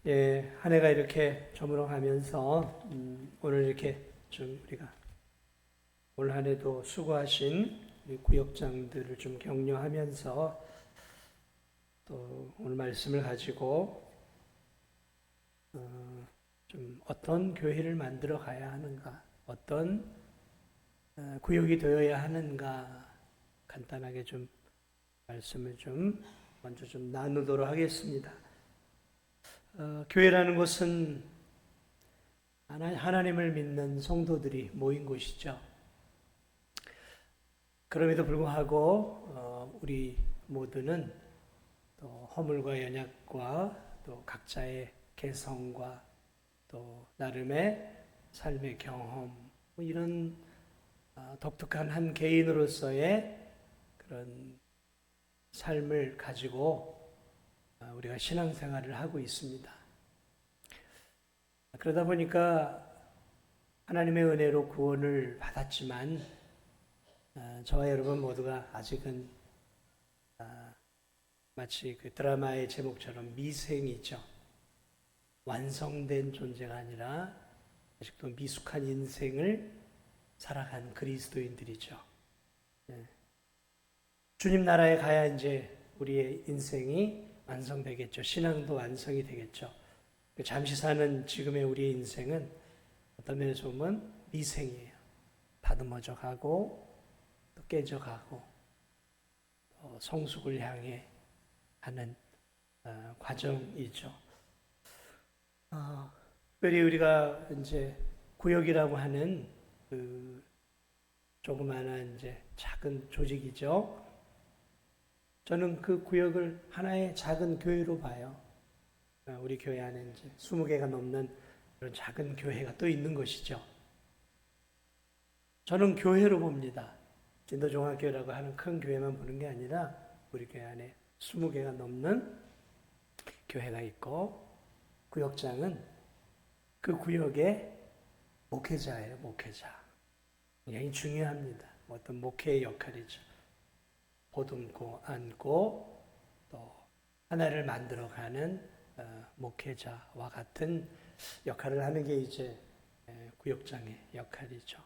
예, 한 해가 이렇게 저물어가면서 오늘 이렇게 좀 우리가 올 한 해도 수고하신 우리 구역장들을 좀 격려하면서 또 오늘 말씀을 가지고 좀 어떤 교회를 만들어 가야 하는가, 어떤 구역이 되어야 하는가 간단하게 좀 말씀을 좀 먼저 좀 나누도록 하겠습니다. 교회라는 것은 하나님을 믿는 성도들이 모인 곳이죠. 그럼에도 불구하고 우리 모두는 또 허물과 연약과 또 각자의 개성과 또 나름의 삶의 경험 이런 독특한 한 개인으로서의 그런 삶을 가지고 우리가 신앙생활을 하고 있습니다. 그러다 보니까 하나님의 은혜로 구원을 받았지만 저와 여러분 모두가 아직은 마치 그 드라마의 제목처럼 미생이죠. 완성된 존재가 아니라 아직도 미숙한 인생을 살아간 그리스도인들이죠. 주님 나라에 가야 이제 우리의 인생이 완성되겠죠. 신앙도 완성이 되겠죠. 잠시 사는 지금의 우리의 인생은 어떤 면에서 보면 미생이에요. 다듬어져 가고 또 깨져 가고 또 성숙을 향해 하는 과정이죠. 특별히 우리가 이제 구역이라고 하는 그 조그마한 이제 작은 조직이죠. 저는 그 구역을 하나의 작은 교회로 봐요. 우리 교회 안에 이제 20개가 넘는 그런 작은 교회가 또 있는 것이죠. 저는 교회로 봅니다. 진도종합교회라고 하는 큰 교회만 보는 게 아니라 우리 교회 안에 20개가 넘는 교회가 있고 구역장은 그 구역의 목회자예요. 목회자. 굉장히 중요합니다. 어떤 목회의 역할이죠. 보듬고 안고 또 하나를 만들어가는 목회자와 같은 역할을 하는 게 이제 구역장의 역할이죠.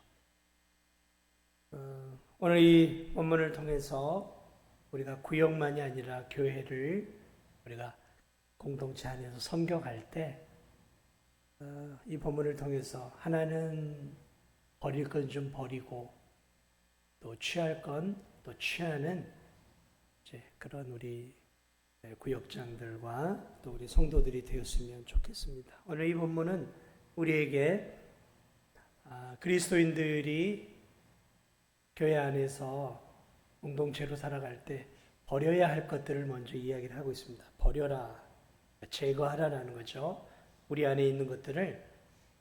오늘 이 본문을 통해서 우리가 구역만이 아니라 교회를 우리가 공동체 안에서 섬겨갈 때 이 본문을 통해서 하나는 버릴 건 좀 버리고 또 취할 건 또 취하는 이제 그런 우리 구역장들과 또 우리 성도들이 되었으면 좋겠습니다. 오늘 이 본문은 우리에게 그리스도인들이 교회 안에서 공동체로 살아갈 때 버려야 할 것들을 먼저 이야기를 하고 있습니다. 버려라, 제거하라라는 거죠. 우리 안에 있는 것들을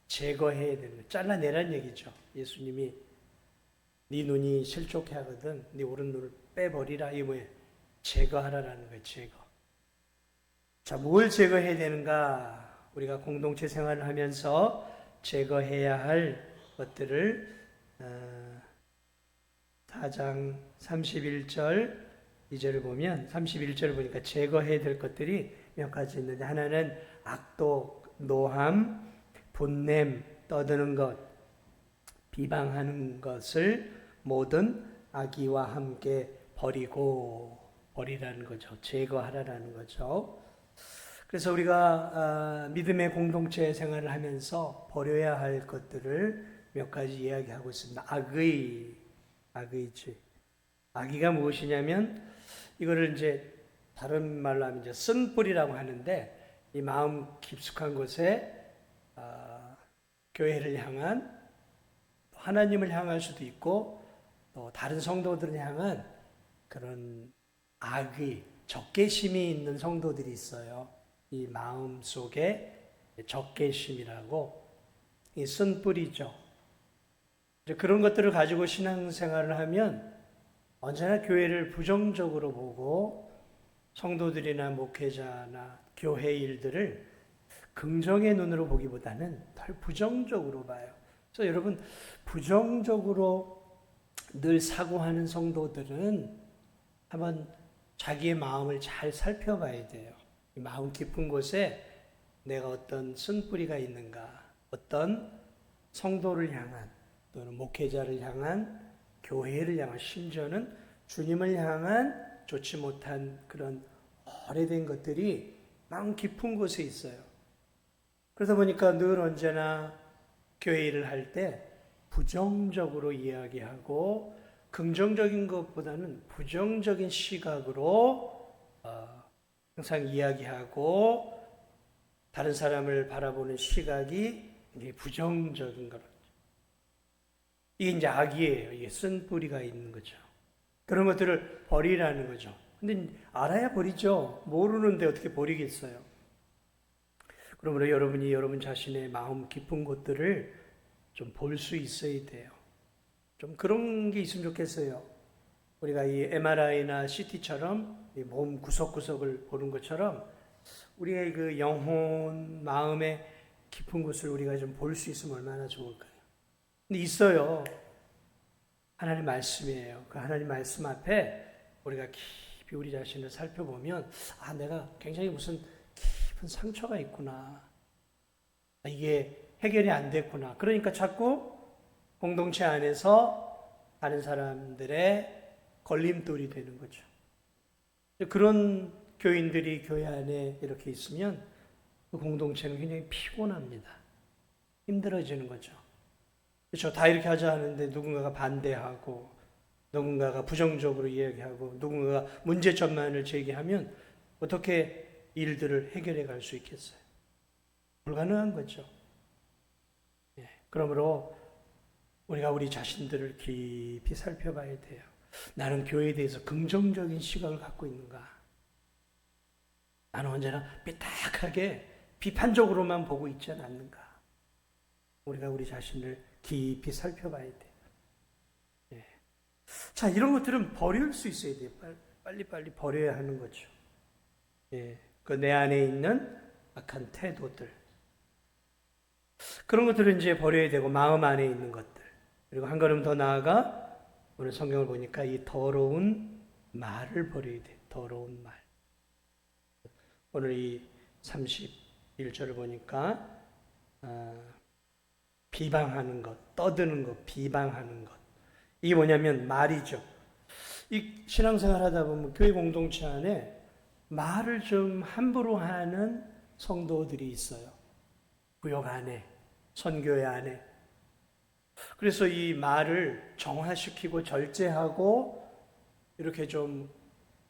제거해야 되는 거예요. 잘라내라는 얘기죠. 예수님이 네 눈이 실족해 하거든 네 오른 눈을 빼버리라. 이게 뭐예요? 제거하라라는 거예요. 제거. 자, 뭘 제거해야 되는가? 우리가 공동체 생활을 하면서 제거해야 할 것들을 4장 31절 2절을 보면 31절을 보니까 제거해야 될 것들이 몇 가지 있는데 하나는 악독, 노함, 분냄, 떠드는 것, 비방하는 것을 모든 악의와 함께 버리라는 거죠. 제거하라는 거죠. 그래서 우리가 믿음의 공동체 생활을 하면서 버려야 할 것들을 몇 가지 이야기하고 있습니다. 악의지. 악의가 무엇이냐면 이거를 이제 다른 말로 하면 이제 쓴뿌리라고 하는데 이 마음 깊숙한 곳에 교회를 향한 하나님을 향할 수도 있고 또 다른 성도들을 향한 그런 악의, 적개심이 있는 성도들이 있어요. 이 마음 속에 적개심이라고 이 쓴뿌리죠. 그런 것들을 가지고 신앙생활을 하면 언제나 교회를 부정적으로 보고 성도들이나 목회자나 교회 일들을 긍정의 눈으로 보기보다는 덜 부정적으로 봐요. 그래서 여러분 부정적으로 늘 사고하는 성도들은 한번 자기의 마음을 잘 살펴봐야 돼요. 마음 깊은 곳에 내가 어떤 쓴뿌리가 있는가, 어떤 성도를 향한 또는 목회자를 향한 교회를 향한 심지어는 주님을 향한 좋지 못한 그런 오래된 것들이 마음 깊은 곳에 있어요. 그러다 보니까 늘 언제나 교회 일을 할 때 부정적으로 이야기하고 긍정적인 것보다는 부정적인 시각으로 항상 이야기하고 다른 사람을 바라보는 시각이 부정적인 거죠. 이게 이제 악이에요. 이게 쓴뿌리가 있는 거죠. 그런 것들을 버리라는 거죠. 근데 알아야 버리죠. 모르는데 어떻게 버리겠어요. 그러므로 여러분이 여러분 자신의 마음 깊은 곳들을 좀 볼 수 있어야 돼요. 좀 그런 게 있으면 좋겠어요. 우리가 이 MRI나 CT처럼 이 몸 구석구석을 보는 것처럼 우리의 그 영혼, 마음의 깊은 곳을 우리가 좀 볼 수 있으면 얼마나 좋을까요? 근데 있어요. 하나님 말씀이에요. 그 하나님 말씀 앞에 우리가 깊이 우리 자신을 살펴보면 내가 굉장히 무슨 깊은 상처가 있구나. 이게 해결이 안 됐구나. 그러니까 자꾸 공동체 안에서 다른 사람들의 걸림돌이 되는 거죠. 그런 교인들이 교회 안에 이렇게 있으면 그 공동체는 굉장히 피곤합니다. 힘들어지는 거죠. 그렇죠. 다 이렇게 하자 하는데 누군가가 반대하고 누군가가 부정적으로 이야기하고 누군가가 문제점만을 제기하면 어떻게 일들을 해결해 갈 수 있겠어요? 불가능한 거죠. 그러므로 우리가 우리 자신들을 깊이 살펴봐야 돼요. 나는 교회에 대해서 긍정적인 시각을 갖고 있는가? 나는 언제나 삐딱하게 비판적으로만 보고 있지 않는가? 우리가 우리 자신을 깊이 살펴봐야 돼요. 자, 이런 것들은 버릴 수 있어야 돼요. 빨리빨리 버려야 하는 거죠. 그 내 안에 있는 악한 태도들. 그런 것들을 이제 버려야 되고, 마음 안에 있는 것들. 그리고 한 걸음 더 나아가, 오늘 성경을 보니까 이 더러운 말을 버려야 돼요. 더러운 말. 오늘 이 31절을 보니까, 비방하는 것, 떠드는 것, 비방하는 것. 이게 뭐냐면 말이죠. 이 신앙생활 하다 보면 교회 공동체 안에 말을 좀 함부로 하는 성도들이 있어요. 구역 안에, 선교회 안에. 그래서 이 말을 정화시키고 절제하고 이렇게 좀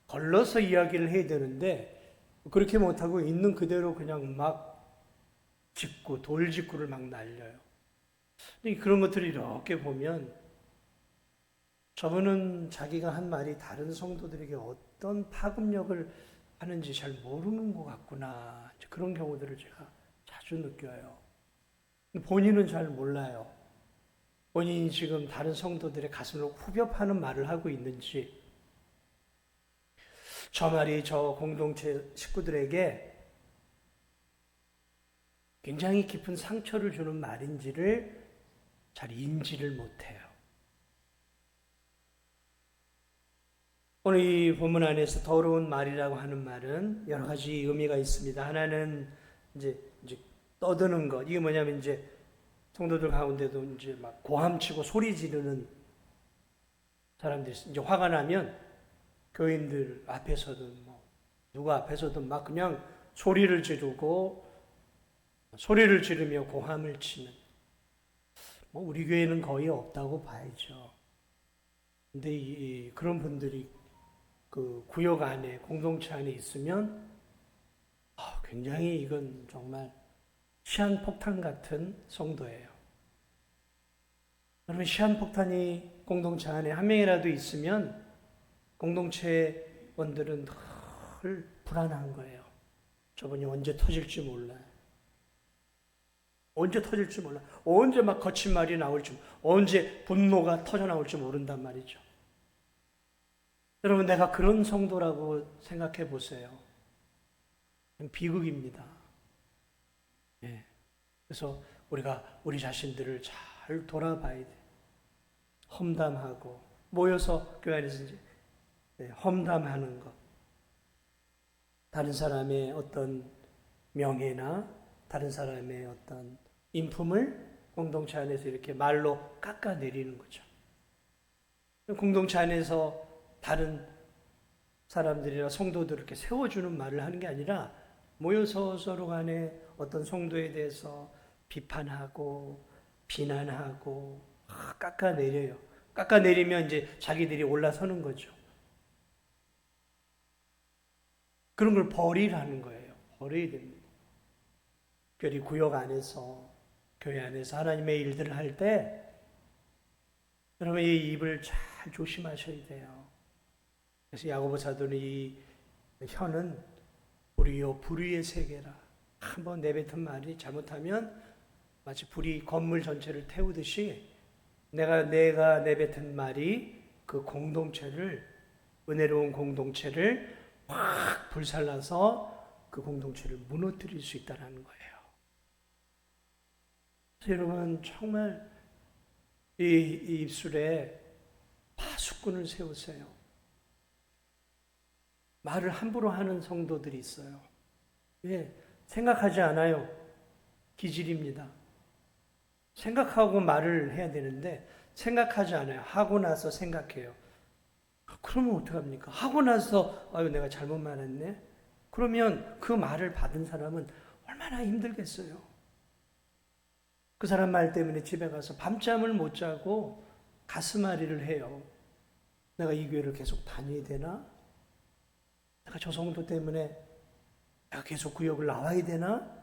걸러서 이야기를 해야 되는데 그렇게 못하고 있는 그대로 그냥 막 짓고 돌짓구를 막 날려요. 그런 것들을 이렇게 보면 저분은 자기가 한 말이 다른 성도들에게 어떤 파급력을 하는지 잘 모르는 것 같구나. 그런 경우들을 제가 자주 느껴요. 본인은 잘 몰라요. 본인이 지금 다른 성도들의 가슴을 후벼 파는 말을 하고 있는지, 저 말이 저 공동체 식구들에게 굉장히 깊은 상처를 주는 말인지를 잘 인지를 못해요. 오늘 이 본문 안에서 더러운 말이라고 하는 말은 여러 가지 의미가 있습니다. 하나는 이제 떠드는 것. 이게 뭐냐면 이제 성도들 가운데도 이제 막 고함치고 소리 지르는 사람들이 이제 화가 나면 교인들 앞에서든 뭐 누가 앞에서든 막 그냥 소리를 지르고 소리를 지르며 고함을 치는. 뭐 우리 교회는 거의 없다고 봐야죠. 근데 그런 분들이 그 구역 안에 공동체 안에 있으면 굉장히 이건 정말 시한폭탄 같은 성도예요. 여러분, 시한폭탄이 공동체 안에 한 명이라도 있으면 공동체원들은 늘 불안한 거예요. 저분이 언제 터질지 몰라요. 언제 터질지 몰라. 언제 막 거친 말이 나올지, 언제 분노가 터져 나올지 모른단 말이죠. 여러분, 내가 그런 성도라고 생각해 보세요. 비극입니다. 그래서 우리가 우리 자신들을 잘 돌아봐야 돼. 험담하고 모여서 교회 안에서 이제 험담하는 것, 다른 사람의 어떤 명예나 다른 사람의 어떤 인품을 공동체 안에서 이렇게 말로 깎아내리는 거죠. 공동체 안에서 다른 사람들이나 성도들을 이렇게 세워주는 말을 하는 게 아니라 모여서 서로 간에 어떤 성도에 대해서 비판하고 비난하고 깎아내려요. 깎아내리면 이제 자기들이 올라서는 거죠. 그런 걸 버리라는 거예요. 버려야 됩니다. 특별히 구역 안에서, 교회 안에서 하나님의 일들을 할 때 여러분 이 입을 잘 조심하셔야 돼요. 그래서 야고보 사도는 이 혀는 불이요 불의의 세계라. 한번 내뱉은 말이 잘못하면 마치 불이 건물 전체를 태우듯이 내가 내뱉은 말이 그 공동체를, 은혜로운 공동체를 확 불살라서 그 공동체를 무너뜨릴 수 있다는 거예요. 그래서 여러분 정말 이 입술에 파수꾼을 세우세요. 말을 함부로 하는 성도들이 있어요. 왜? 생각하지 않아요. 기질입니다. 생각하고 말을 해야 되는데 생각하지 않아요. 하고 나서 생각해요. 그러면 어떡합니까? 하고 나서 아유 내가 잘못 말했네. 그러면 그 말을 받은 사람은 얼마나 힘들겠어요. 그 사람 말 때문에 집에 가서 밤잠을 못 자고 가슴앓이를 해요. 내가 이 교회를 계속 다녀야 되나? 내가 저 성도 때문에 내가 계속 구역을 나와야 되나?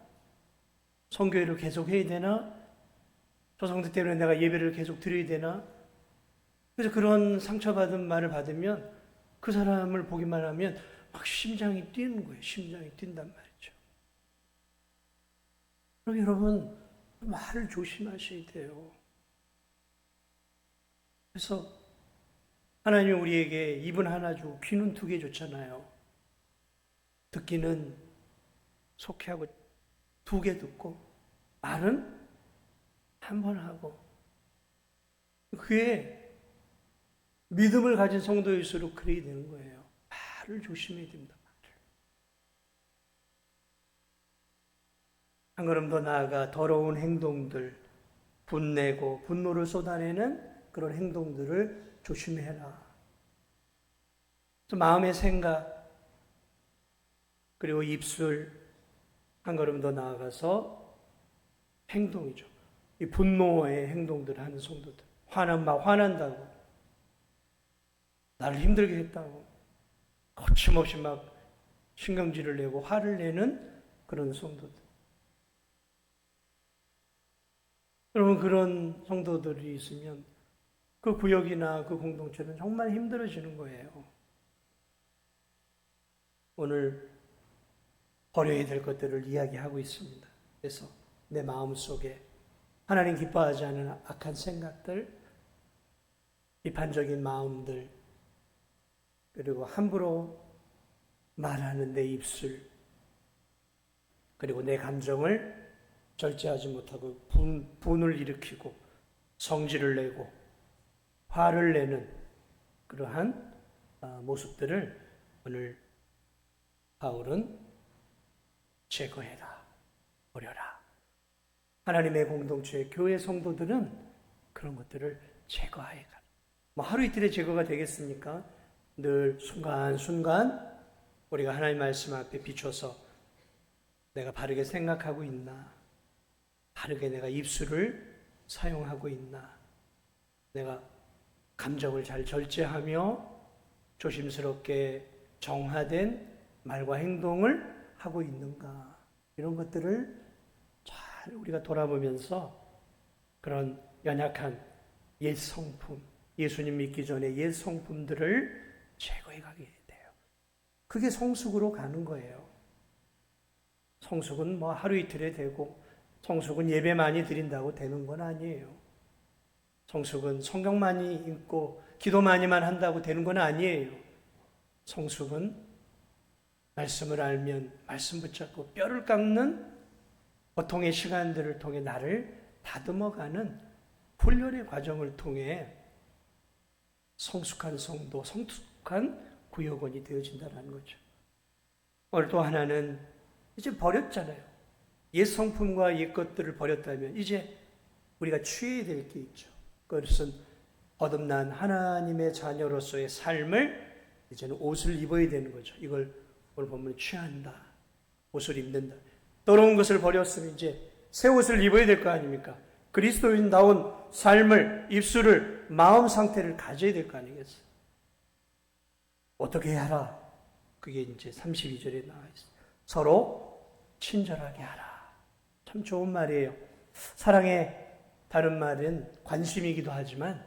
성교회를 계속 해야 되나? 저 성도 때문에 내가 예배를 계속 드려야 되나? 그래서 그런 상처받은 말을 받으면 그 사람을 보기만 하면 막 심장이 뛰는 거예요. 심장이 뛴단 말이죠. 그럼 여러분 말을 조심하셔야 돼요. 그래서 하나님이 우리에게 입은 하나 주고 귀는 2개 줬잖아요. 듣기는 속회하고 2개 듣고 말은 한 번 하고 그게 믿음을 가진 성도일수록 그래야 되는 거예요. 말을 조심해야 됩니다. 말을. 한 걸음 더 나아가 더러운 행동들, 분내고 분노를 쏟아내는 그런 행동들을 조심해라. 마음의 생각 그리고 입술 한 걸음 더 나아가서 행동이죠. 이 분노의 행동들을 하는 성도들. 화난다고. 나를 힘들게 했다고. 거침없이 막 신경질을 내고 화를 내는 그런 성도들. 여러분 그런 성도들이 있으면 그 구역이나 그 공동체는 정말 힘들어지는 거예요. 오늘 버려야 될 것들을 이야기하고 있습니다. 그래서 내 마음속에 하나님 기뻐하지 않은 악한 생각들, 비판적인 마음들, 그리고 함부로 말하는 내 입술, 그리고 내 감정을 절제하지 못하고 분을 일으키고 성질을 내고 화를 내는 그러한 모습들을 오늘 바울은 제거해라, 버려라. 하나님의 공동체, 교회 성도들은 그런 것들을 제거해야 가라. 하루 이틀에 제거가 되겠습니까? 늘 순간순간 우리가 하나님 말씀 앞에 비춰서 내가 바르게 생각하고 있나? 바르게 내가 입술을 사용하고 있나? 내가 감정을 잘 절제하며 조심스럽게 정화된 말과 행동을 하고 있는가? 이런 것들을 잘 우리가 돌아보면서 그런 연약한 옛 성품, 예수님 믿기 전에 옛 성품들을 제거해 가게 돼요. 그게 성숙으로 가는 거예요. 성숙은 하루 이틀에 되고 성숙은 예배 많이 드린다고 되는 건 아니에요. 성숙은 성경 많이 읽고 기도 많이만 한다고 되는 건 아니에요. 성숙은 말씀을 알면 말씀 붙잡고 뼈를 깎는 고통의 시간들을 통해 나를 다듬어가는 훈련의 과정을 통해 성숙한 성도, 성숙한 구역원이 되어진다는 거죠. 오늘 또 하나는 이제 버렸잖아요. 옛 성품과 옛 것들을 버렸다면 이제 우리가 취해야 될 게 있죠. 그것은 거듭난 하나님의 자녀로서의 삶을 이제는 옷을 입어야 되는 거죠. 이걸 오늘 보면 취한다. 옷을 입는다. 더러운 것을 버렸으면 이제 새 옷을 입어야 될 거 아닙니까? 그리스도인다운 삶을, 입술을, 마음 상태를 가져야 될 거 아니겠어요? 어떻게 하라? 그게 이제 32절에 나와 있어요. 서로 친절하게 하라. 참 좋은 말이에요. 사랑의 다른 말은 관심이기도 하지만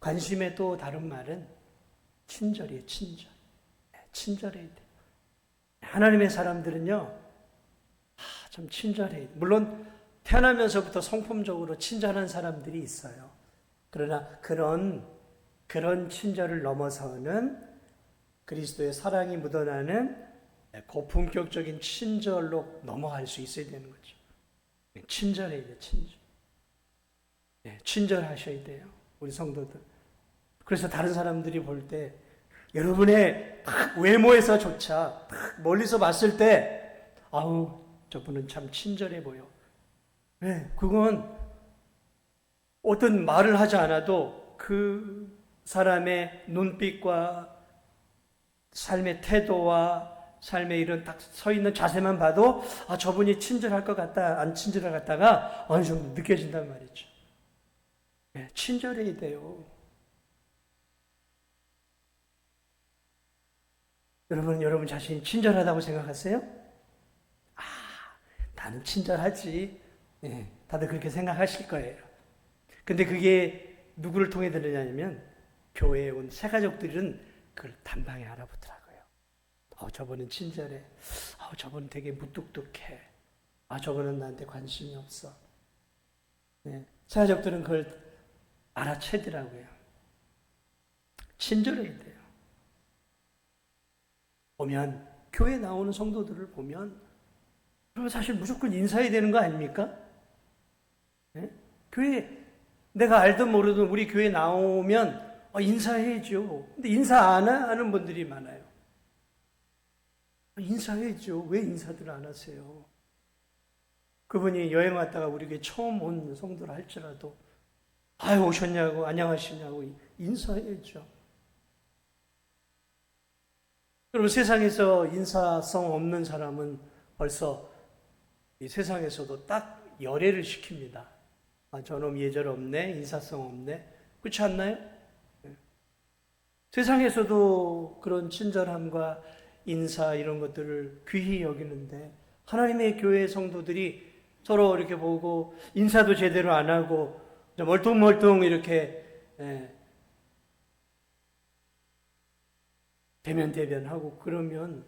관심의 또 다른 말은 친절이에요. 친절. 친절해야 돼요. 하나님의 사람들은요, 참 친절해요. 물론 태어나면서부터 성품적으로 친절한 사람들이 있어요. 그러나 그런 친절을 넘어서는 그리스도의 사랑이 묻어나는 고품격적인 친절로 넘어갈 수 있어야 되는 거죠. 친절해야 돼요. 친절. 친절하셔야 돼요. 우리 성도들. 그래서 다른 사람들이 볼 때 여러분의 외모에서조차 멀리서 봤을 때 아우 저분은 참 친절해 보여. 그건 어떤 말을 하지 않아도 그 사람의 눈빛과 삶의 태도와 삶의 이런 딱 서 있는 자세만 봐도 저분이 친절할 것 같다, 안 친절할 것 같다가 어느 정도 느껴진단 말이죠. 친절해야 돼요. 여러분 자신이 친절하다고 생각하세요? 나는 친절하지. 다들 그렇게 생각하실 거예요. 근데 그게 누구를 통해 들리냐면 교회에 온 새가족들은 그걸 단방에 알아보더라고요. 저분은 친절해. 저분은 되게 무뚝뚝해. 저분은 나한테 관심이 없어. 새가족들은 그걸 알아채더라고요. 친절해야 돼요. 보면 교회 나오는 성도들을 보면 그럼 사실 무조건 인사해야 되는 거 아닙니까? 교회 내가 알든 모르든 우리 교회 나오면 인사해야죠. 근데 인사 안 하는 분들이 많아요. 인사해야죠. 왜 인사들 안 하세요? 그분이 여행 왔다가 우리 교회 처음 온 성도를 할지라도 오셨냐고 안녕하시냐고 인사해야죠. 여러분 세상에서 인사성 없는 사람은 벌써 이 세상에서도 딱 열애를 시킵니다. 저놈 예절 없네, 인사성 없네. 그렇지 않나요? 세상에서도 그런 친절함과 인사 이런 것들을 귀히 여기는데 하나님의 교회 성도들이 서로 이렇게 보고 인사도 제대로 안 하고 멀뚱멀뚱 이렇게 대면하고 그러면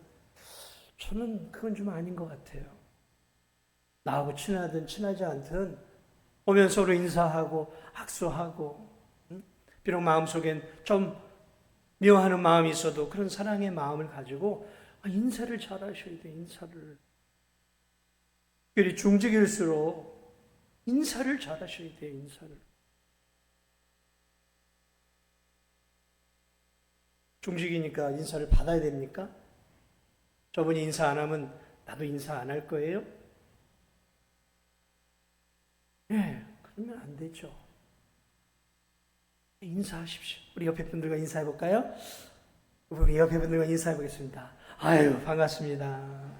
저는 그건 좀 아닌 것 같아요. 나하고 친하든 친하지 않든 보면 서로 인사하고 악수하고 비록 마음속엔 좀 미워하는 마음이 있어도 그런 사랑의 마음을 가지고 인사를 잘 하셔야 돼요. 인사를. 특별히 중직일수록 인사를 잘 하셔야 돼요. 인사를. 중직이니까 인사를 받아야 됩니까? 저분이 인사 안 하면 나도 인사 안 할 거예요? 그러면 안 되죠. 인사하십시오. 우리 옆에 분들과 인사해 볼까요? 우리 옆에 분들과 인사해 보겠습니다. 반갑습니다.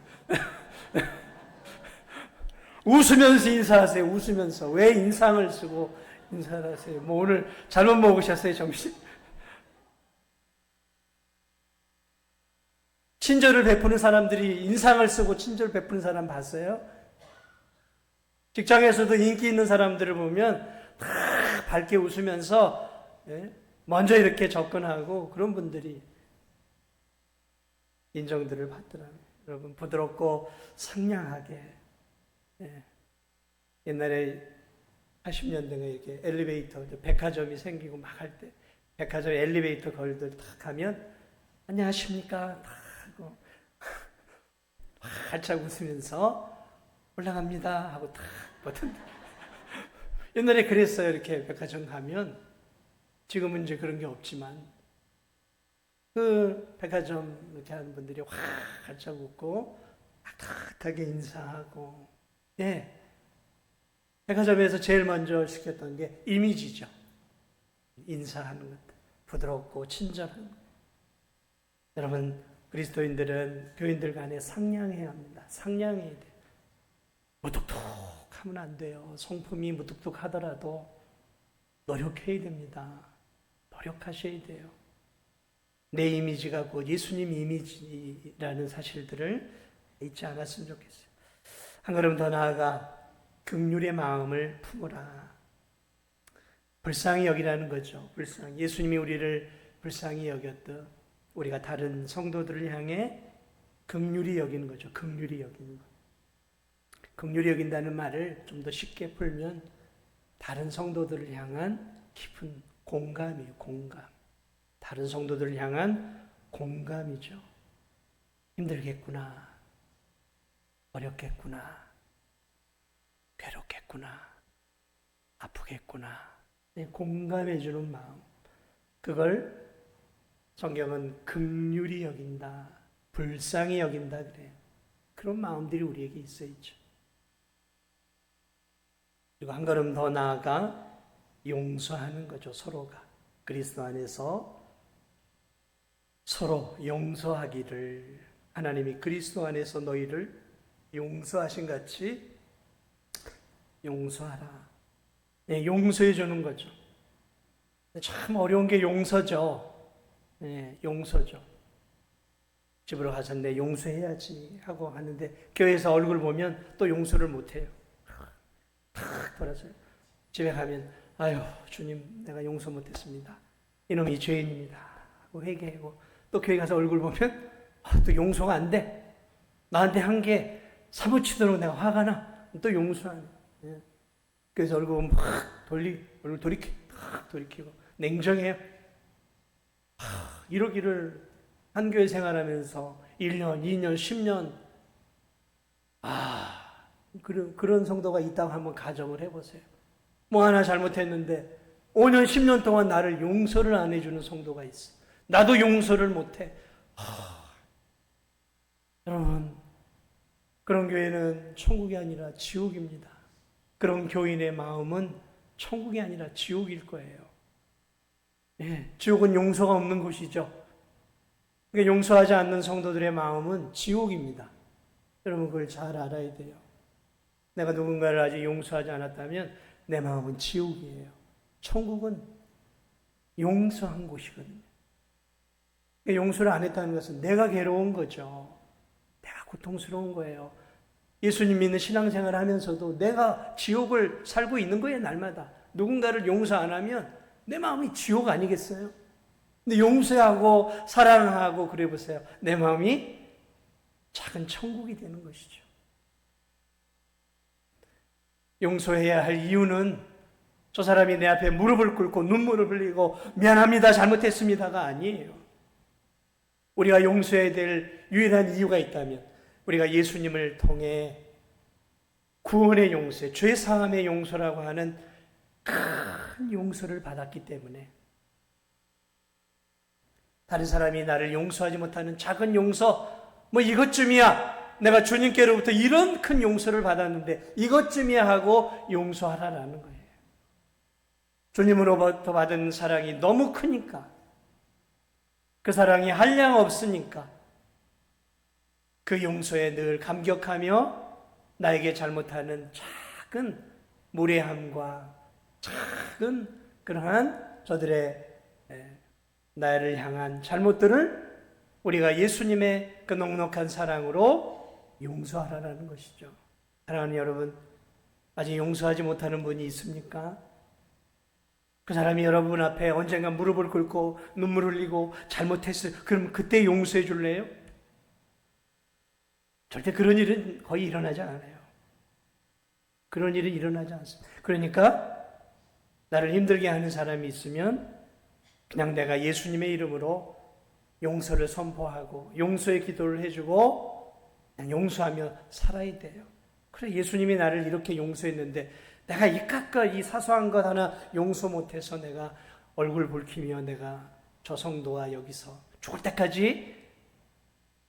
웃으면서 인사하세요. 웃으면서. 왜 인상을 쓰고 인사를 하세요? 오늘 잘못 먹으셨어요, 정신? 친절을 베푸는 사람들이 인상을 쓰고 친절 베푸는 사람 봤어요? 직장에서도 인기 있는 사람들을 보면 다 밝게 웃으면서 먼저 이렇게 접근하고 그런 분들이 인정들을 받더라고요. 여러분 부드럽고 상냥하게 옛날에 80년대에 이렇게 엘리베이터 백화점이 생기고 막 할 때 백화점 엘리베이터 걸들 탁 가면 안녕하십니까 탁 하고 활짝 웃으면서 올라갑니다 하고 탁 버튼 옛날에 그랬어요. 이렇게 백화점 가면 지금은 이제 그런 게 없지만 그 백화점 이렇게 하는 분들이 활짝 웃고 따뜻하게 인사하고 예. 백화점에서 제일 먼저 시켰던 게 이미지죠. 인사하는 것, 부드럽고 친절한 것. 여러분, 그리스도인들은 교인들 간에 상냥해야 합니다. 상냥해야 돼요. 무뚝뚝하면 안 돼요. 성품이 무뚝뚝하더라도 노력해야 됩니다. 노력하셔야 돼요. 내 이미지가 곧 예수님 이미지라는 사실들을 잊지 않았으면 좋겠어요. 한 걸음 더 나아가 긍휼의 마음을 품으라. 불쌍히 여기라는 거죠. 불쌍히. 예수님이 우리를 불쌍히 여겼듯 우리가 다른 성도들을 향해 긍휼히 여기는 거죠. 긍휼히 여기는 거. 긍휼히 여긴다는 말을 좀 더 쉽게 풀면 다른 성도들을 향한 깊은 공감이에요. 공감. 다른 성도들을 향한 공감이죠. 힘들겠구나. 어렵겠구나. 괴롭겠구나. 아프겠구나. 공감해주는 마음. 그걸 성경은 긍휼히 여긴다. 불쌍히 여긴다 그래요. 그런 마음들이 우리에게 있어야죠. 그리고 한 걸음 더 나아가 용서하는 거죠. 서로가. 그리스도 안에서 서로 용서하기를, 하나님이 그리스도 안에서 너희를 용서하신 같이 용서하라. 네, 용서해 주는 거죠. 참 어려운 게 용서죠. 네, 용서죠. 집으로 가서 내 용서해야지 하고 하는데 교회에서 얼굴 보면 또 용서를 못해요. 탁 돌아서요. 집에 가면 아유 주님 내가 용서 못했습니다. 이놈이 죄인입니다 하고 회개하고, 또 교회 가서 얼굴 보면 또 용서가 안 돼. 나한테 한 게 사무치도록 내가 화가 나. 또 용서하네. 예. 그래서 얼굴 보면 얼굴 돌이키고 냉정해요. 이러기를 한 교회 생활하면서 1년, 2년, 10년 그런 성도가 있다고 한번 가정을 해보세요. 뭐 하나 잘못했는데 5년, 10년 동안 나를 용서를 안 해주는 성도가 있어. 나도 용서를 못해. 여러분, 그런 교회는 천국이 아니라 지옥입니다. 그런 교인의 마음은 천국이 아니라 지옥일 거예요. 예, 지옥은 용서가 없는 곳이죠. 그러니까 용서하지 않는 성도들의 마음은 지옥입니다. 여러분 그걸 잘 알아야 돼요. 내가 누군가를 아직 용서하지 않았다면 내 마음은 지옥이에요. 천국은 용서한 곳이거든요. 용서를 안 했다는 것은 내가 괴로운 거죠. 내가 고통스러운 거예요. 예수님 믿는 신앙생활을 하면서도 내가 지옥을 살고 있는 거예요. 날마다. 누군가를 용서 안 하면 내 마음이 지옥 아니겠어요? 근데 용서하고 사랑하고 그래 보세요. 내 마음이 작은 천국이 되는 것이죠. 용서해야 할 이유는 저 사람이 내 앞에 무릎을 꿇고 눈물을 흘리고 미안합니다, 잘못했습니다가 아니에요. 우리가 용서해야 될 유일한 이유가 있다면 우리가 예수님을 통해 구원의 용서, 죄 사함의 용서라고 하는 큰 용서를 받았기 때문에, 다른 사람이 나를 용서하지 못하는 작은 용서, 뭐 이것쯤이야, 내가 주님께로부터 이런 큰 용서를 받았는데 이것쯤이야 하고 용서하라는 거예요. 주님으로부터 받은 사랑이 너무 크니까, 그 사랑이 한량 없으니까 그 용서에 늘 감격하며 나에게 잘못하는 작은 무례함과 작은 그러한 저들의 나를 향한 잘못들을 우리가 예수님의 그 넉넉한 사랑으로 용서하라는 것이죠. 사랑하는 여러분, 아직 용서하지 못하는 분이 있습니까? 그 사람이 여러분 앞에 언젠가 무릎을 꿇고 눈물 흘리고 잘못했어요. 그럼 그때 용서해 줄래요? 절대 그런 일은 거의 일어나지 않아요. 그런 일은 일어나지 않습니다. 그러니까 나를 힘들게 하는 사람이 있으면 그냥 내가 예수님의 이름으로 용서를 선포하고 용서의 기도를 해주고 그냥 용서하며 살아야 돼요. 그래, 예수님이 나를 이렇게 용서했는데 내가 이 사소한 것 하나 용서 못해서 내가 얼굴 붉히며 내가 저 성도와 여기서 죽을 때까지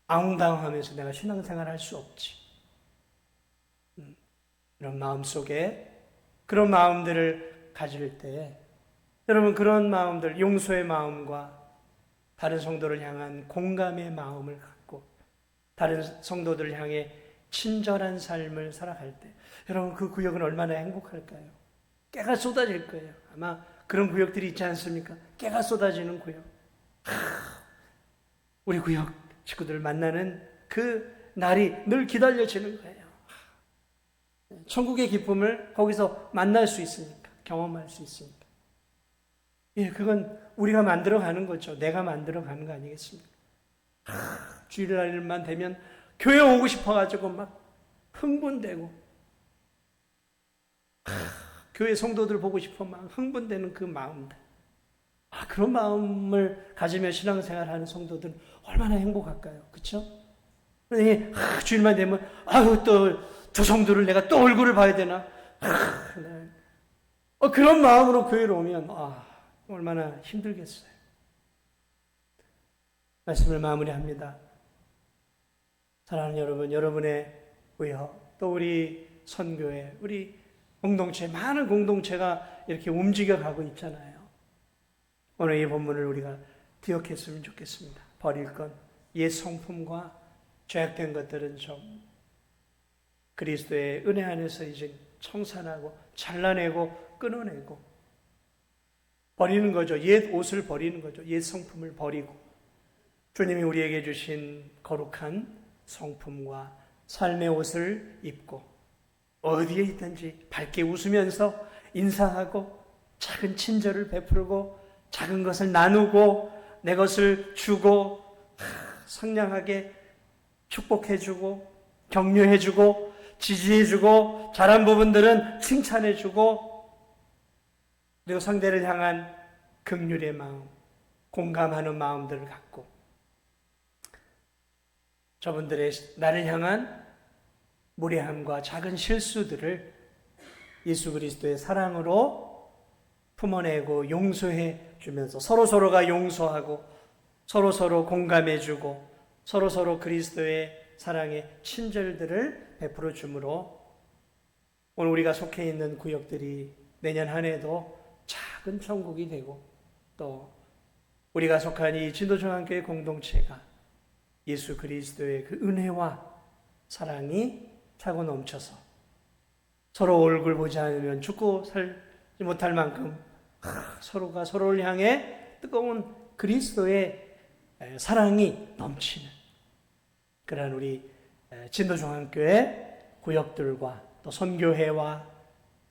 아웅다웅하면서 내가 신앙생활 할 수 없지. 이런 마음 속에 그런 마음들을 가질 때 여러분 그런 마음들, 용서의 마음과 다른 성도를 향한 공감의 마음을 갖고 다른 성도들을 향해 친절한 삶을 살아갈 때 여러분 그 구역은 얼마나 행복할까요? 깨가 쏟아질 거예요. 아마 그런 구역들이 있지 않습니까? 깨가 쏟아지는 구역. 우리 구역 식구들 만나는 그 날이 늘 기다려지는 거예요. 천국의 기쁨을 거기서 만날 수 있으니까, 경험할 수 있으니까. 예, 그건 우리가 만들어가는 거죠. 내가 만들어가는 거 아니겠습니까? 주일날만 되면 교회 오고 싶어가지고 막 흥분되고, 교회 성도들 보고 싶어 막 흥분되는 그 마음들. 그런 마음을 가지며 신앙생활하는 성도들은 얼마나 행복할까요? 그렇죠? 주일만 되면 또 저 성도를 내가 또 얼굴을 봐야 되나? 그런 마음으로 교회로 오면 얼마나 힘들겠어요. 말씀을 마무리합니다. 사랑하는 여러분, 여러분의 구역, 또 우리 선교회, 우리 공동체, 많은 공동체가 이렇게 움직여가고 있잖아요. 오늘 이 본문을 우리가 기억했으면 좋겠습니다. 버릴 건 옛 성품과 죄악된 것들은 좀 그리스도의 은혜 안에서 이제 청산하고 잘라내고 끊어내고 버리는 거죠. 옛 옷을 버리는 거죠. 옛 성품을 버리고 주님이 우리에게 주신 거룩한 성품과 삶의 옷을 입고 어디에 있든지 밝게 웃으면서 인사하고 작은 친절을 베풀고 작은 것을 나누고 내 것을 주고 상냥하게 축복해주고 격려해주고 지지해주고 잘한 부분들은 칭찬해주고 그리고 상대를 향한 긍휼의 마음, 공감하는 마음들을 갖고 저분들의 나를 향한 무례함과 작은 실수들을 예수 그리스도의 사랑으로 품어내고 용서해 주면서 서로서로가 용서하고 서로서로 공감해주고 서로서로 그리스도의 사랑의 친절들을 베풀어 주므로 오늘 우리가 속해 있는 구역들이 내년 한 해도 작은 천국이 되고 또 우리가 속한 이 진도중앙교회 공동체가 예수 그리스도의 그 은혜와 사랑이 차고 넘쳐서 서로 얼굴 보지 않으면 죽고 살지 못할 만큼 서로가 서로를 향해 뜨거운 그리스도의 사랑이 넘치는 그러한 우리 진도중앙교회 구역들과 또 선교회와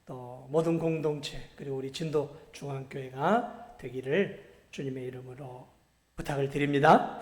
또 모든 공동체 그리고 우리 진도중앙교회가 되기를 주님의 이름으로 부탁을 드립니다.